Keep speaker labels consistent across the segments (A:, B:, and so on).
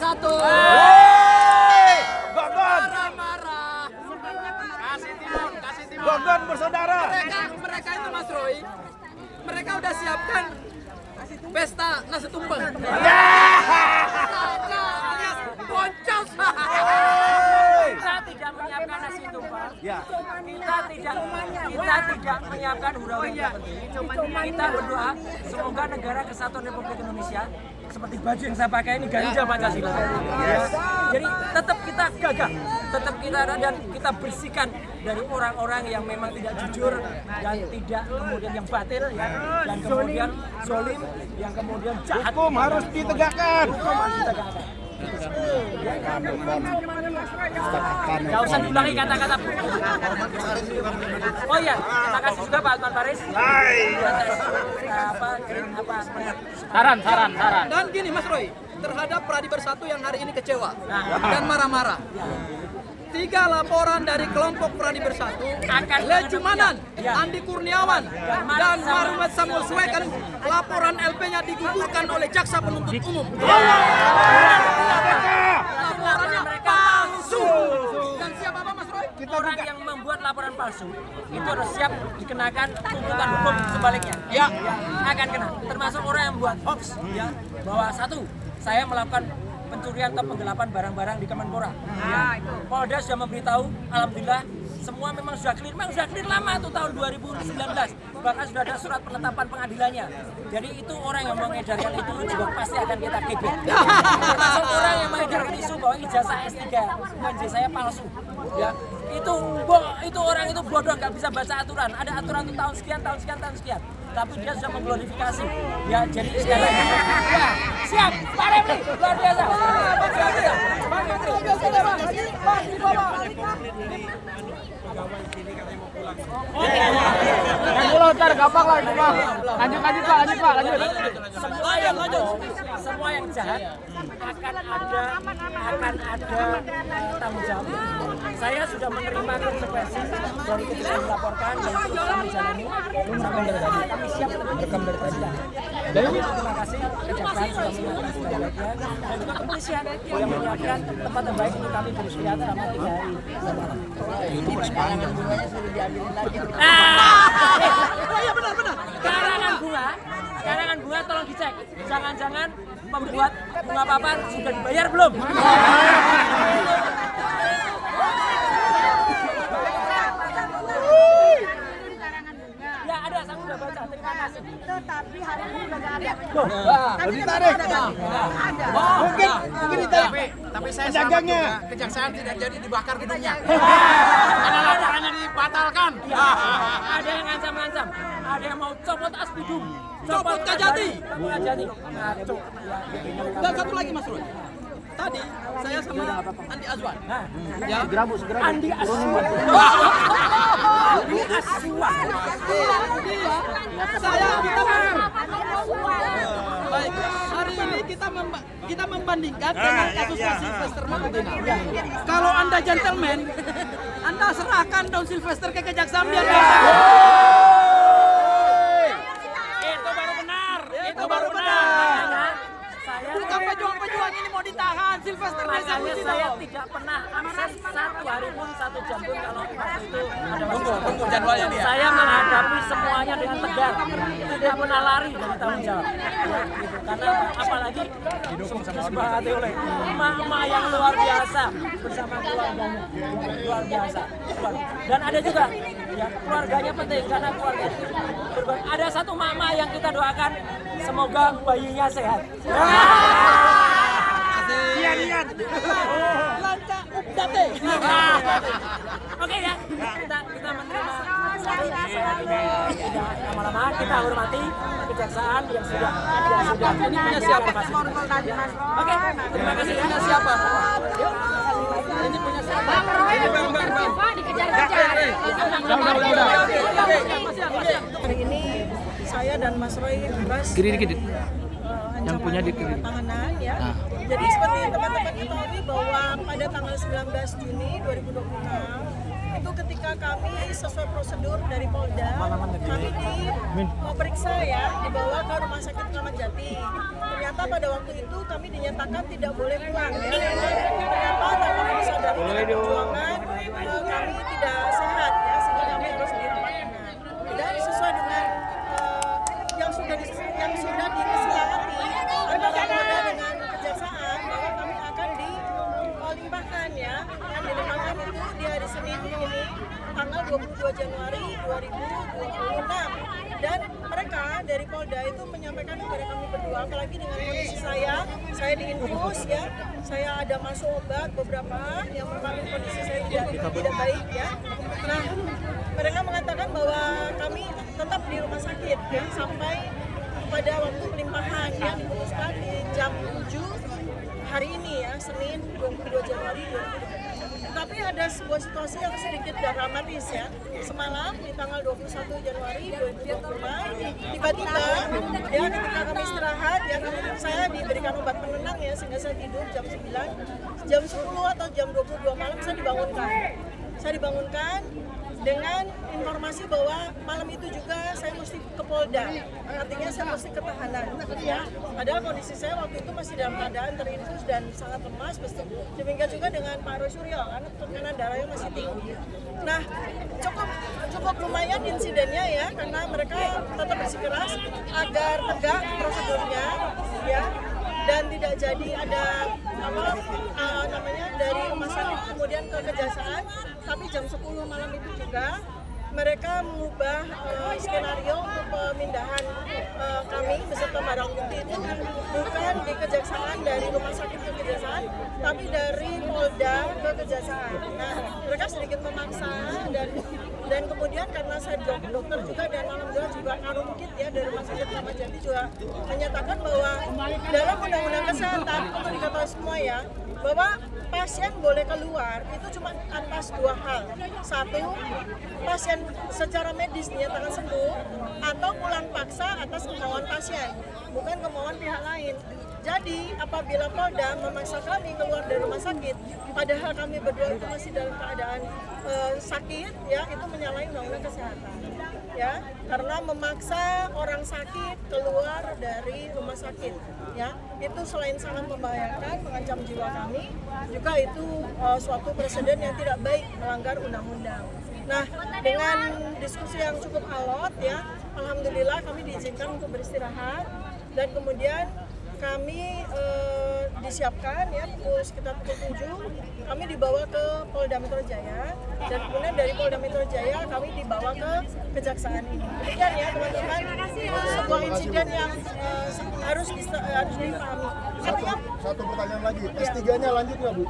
A: bersatu.
B: Gogon.
A: Marah-marah.
B: Kasih timun. Gogon bersaudara.
A: Mereka itu Mas Roy, mereka udah siapkan pesta nasi tumpeng. Alias boncos.
C: Kita tidak menyiapkan nasi tumpeng.
B: Ya.
C: Kita tidak menyiapkan hura-hura yang penting. Kita berdoa semoga negara kesatuan Republik Indonesia seperti baju yang saya pakai ini Garuda Pancasila. Ya. Jadi tetap kita gagah, tetap kita dan kita bersihkan dari orang-orang yang memang tidak jujur dan tidak kemudian yang batil ya, dan kemudian zolim, yang kemudian jahat.
B: Hukum harus ditegakkan.
C: Hukum harus ditegakkan. Gak usah diulangi kata-kata. Oh iya, terima kasih juga Pak Adnan Faris. Saran.
A: Dan gini Mas Roy, terhadap Pradi Bersatu yang hari ini kecewa dan marah-marah. 3 laporan dari kelompok Pradi Bersatu, Lejumanan, Andi Kurniawan, dan Marumet Samuel Suekan, laporan LP-nya digugurkan oleh jaksa penuntut umum. Laporannya palsu. Dan siapa apa Mas Roy?
C: Orang yang membuat laporan palsu itu harus siap dikenakan tuntutan hukum sebaliknya.
A: Ya.
C: Akan kena. Termasuk orang yang membuat hoax ya, bahwa satu, saya melakukan pencurian atau penggelapan barang-barang di Kemenpora. Ya. Polda sudah memberitahu, alhamdulillah semua memang sudah clear. Memang sudah clear lama tuh tahun 2019. Bahkan sudah ada surat penetapan pengadilannya. Jadi itu orang yang mengedarkan itu juga pasti akan kita gebet. Termasuk orang yang mengedarkan isu bahwa ijazah S3 saya palsu. Ya, itu orang itu bodoh, nggak bisa baca aturan. Ada aturan itu tahun sekian. Tapi dia sudah mengglorifikasi. Ya, jadi sekali lagi. Ya, siap. Pak Refli, luar biasa.
D: Yang pulau ntar gampang lah itu Bang. Lanjut Pak.
C: Semua yang jahat akan ada tanggung jawab. Saya sudah menerima konsekuensi dari ketika dilaporkan dan terus kami jalani. Kami siap untuk rekam dari tadi. Terima kasih kejaksaan sudah menyiapkan sebaik-baiknya dan juga kepolisian yang menyiapkan tempat terbaik untuk kami beristirahat selama 3 hari. Ini karangan bunganya sudah diambilin lagi.
A: Iya benar.
C: Karangan bunga tolong dicek. Jangan-jangan pembuat bunga papan sudah dibayar belum? Ya ada, saya sudah baca. Terima kasih.
E: Tapi hari ini udah nggak ada.
B: Ditarik. Mungkin ditarik.
F: Tapi saya selamat juga, kejaksaan tidak jadi dibakar gedungnya. Karena laporannya dibatalkan.
C: Ada yang ngancam-ngancam. Ada yang mau copot Aspidum.
A: Copot Kajati.
C: Ngaco.
A: Dan satu lagi Mas Roy. Tadi saya sama Andi Azwan. Ya.
C: Andi Aswan.
A: Baik, hari ini kita membandingkan dengan kasus Don Sylvester Malutina. Kalau Anda gentleman, Anda serahkan Don Sylvester ke kejaksaan biar biasa.
C: Itu baru benar.
A: Bukan pejuang-pejuang ini mau ditahan, Sylvester
C: Makanya
A: Malutina.
C: saya tidak pernah absen 1 hari pun 1 jam pun kalau waktu itu ada
F: Tunggu jadwalnya dia.
C: saya menghadapi semuanya dengan tegar, tidak pernah lari dari tanggung jawab. Ya, gitu. Karena apalagi disepakati oleh emak-emak yang luar biasa bersama keluarganya, luar biasa. Dan ada juga ya keluarganya penting karena keluarga itu ada satu mama yang kita doakan semoga bayinya sehat.
B: Lihat.
A: Lanca update.
C: Oke ya, kita menerima tidak lama-lama kita hormati kejaksaan yang sudah ini punya siapa pasti. Oke, terima kasih.
A: Punya siapa? Ini punya siapa?
E: Hari ini saya dan Mas Roy bebas
D: Yang punya di kiri.
E: tahanan ya. Jadi seperti teman-teman ketahui bahwa pada tanggal 19 Juni 2026 itu ketika kami sesuai prosedur dari Polda, kami diperiksa ya, dibawa ke Rumah Sakit Kramat Jati. Ternyata pada waktu itu kami dinyatakan tidak boleh pulang ya. Ternyata tanpa sadar perjuangan kami tidak sehat ya, sehingga kami harus dirumahkan. Dan sesuai dengan yang sudah disepakati antara Polda dengan Kejaksaan bahwa kami akan dilimpahkan ya. Dan dilimpahkan itu di hari Senin ini tanggal 22 Januari 2026. Dan mereka dari Polda itu menyampaikan kepada kami berdua, apalagi dengan kondisi saya diinfus ya, saya ada masuk obat beberapa yang merupakan kondisi saya tidak baik ya. Nah, mereka mengatakan bahwa kami tetap di rumah sakit ya sampai pada waktu pelimpahan yang diputuskan di jam 7 hari ini ya, Senin 22 Januari 2020. Tapi ada sebuah situasi yang sedikit dramatis ya. Semalam di tanggal 21 Januari 2025 tiba-tiba ya ketika kami istirahat ya, saya diberikan obat penenang ya sehingga saya tidur jam 9, jam 10 atau jam 22 malam saya dibangunkan dengan informasi bahwa malam itu juga saya mesti ke Polda, artinya saya mesti ke tahanan ya. Padahal kondisi saya waktu itu masih dalam keadaan terinfus dan sangat lemas, demikian juga dengan Pak Roy Suryo karena tekanan darahnya masih tinggi. Nah, cukup lumayan insidennya ya, karena mereka tetap bersikeras agar tegak prosedurnya ya, dan tidak jadi ada dari rumah sakit kemudian ke Kejaksaan. Tapi jam 10 malam itu juga mereka mengubah skenario untuk pemindahan kami beserta barang bukti itu bukan di Kejaksaan, dari rumah sakit ke Kejaksaan, tapi dari Polda ke Kejaksaan. Nah, mereka sedikit memaksa dan kemudian karena saya dokter juga dan alhamdulillah juga Karungkit ya dari Rumah Sakit Kramat Jati juga menyatakan bahwa dalam Undang-Undang Kesehatan untuk diketahui semua ya, bahwa pasien boleh keluar itu cuma atas dua hal. Satu, pasien secara medis dinyatakan sembuh, atau pulang paksa atas kemauan pasien, bukan kemauan pihak lain. Jadi apabila Polda memaksa kami keluar dari rumah sakit, padahal kami berdua itu masih dalam keadaan sakit, ya itu menyalahi Undang-Undang Kesehatan. Ya, karena memaksa orang sakit keluar dari rumah sakit, ya itu selain sangat membahayakan, mengancam jiwa kami, juga itu suatu presiden yang tidak baik, melanggar undang-undang. Nah, dengan diskusi yang cukup alot, ya alhamdulillah kami diizinkan untuk beristirahat dan kemudian kami disiapkan ya sekitar pukul 7 kami dibawa ke Polda Metro Jaya dan kemudian dari Polda Metro Jaya kami dibawa ke Kejaksaan ini. Demikian ya teman-teman, sebuah insiden yang harus dipahami.
B: Satu pertanyaan lagi, S3-nya lanjut nggak Bu?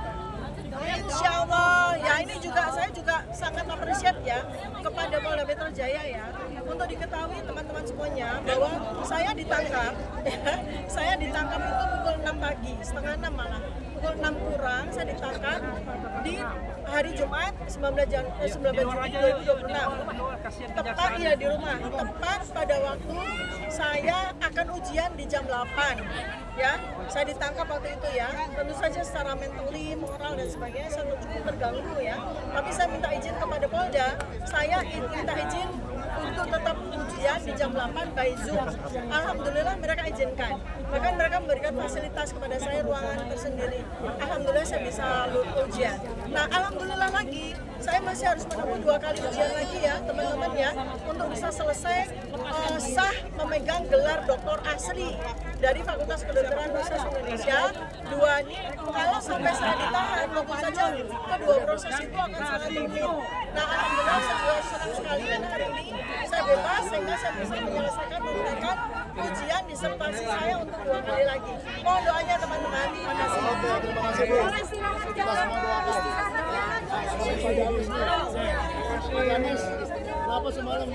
E: Insya Allah, ya ini juga saya juga sangat apresiat ya kepada Polda Metro Jaya ya, untuk diketahui teman-teman semuanya bahwa saya ditangkap itu pukul 6 pagi, setengah 6 malah, pukul 6 kurang saya ditangkap di hari Jumat 19 Juli 2026, tepat ya di rumah, tepat pada waktu saya akan ujian di jam 8 ya, saya ditangkap waktu itu ya, tentu saja secara mentally, moral dan sebagainya saya cukup terganggu ya, tapi saya minta izin kepada Polda, saya minta izin untuk tetap ujian di jam 8 by Zoom. Alhamdulillah mereka izinkan, bahkan mereka memberikan fasilitas kepada saya ruangan tersendiri. Alhamdulillah saya bisa ujian. Nah alhamdulillah lagi, saya masih harus menempuh 2 kali ujian lagi ya teman-teman ya, untuk bisa selesai sah memegang gelar doktor asli dari Fakultas Kedokteran Universitas Indonesia. 2 ini kalau sampai saya ditahan, tentu saja kedua proses itu akan sangat rumit. Nah alhamdulillah saya juga senang sekali dan hari ini saya bebas sehingga saya bisa menyelesaikan memberikan ujian disertasi saya untuk 2 kali lagi. Mohon doanya teman-teman. Terima kasih.
B: Terima kasih Bu. Kita semua doakan. Kenapa semalam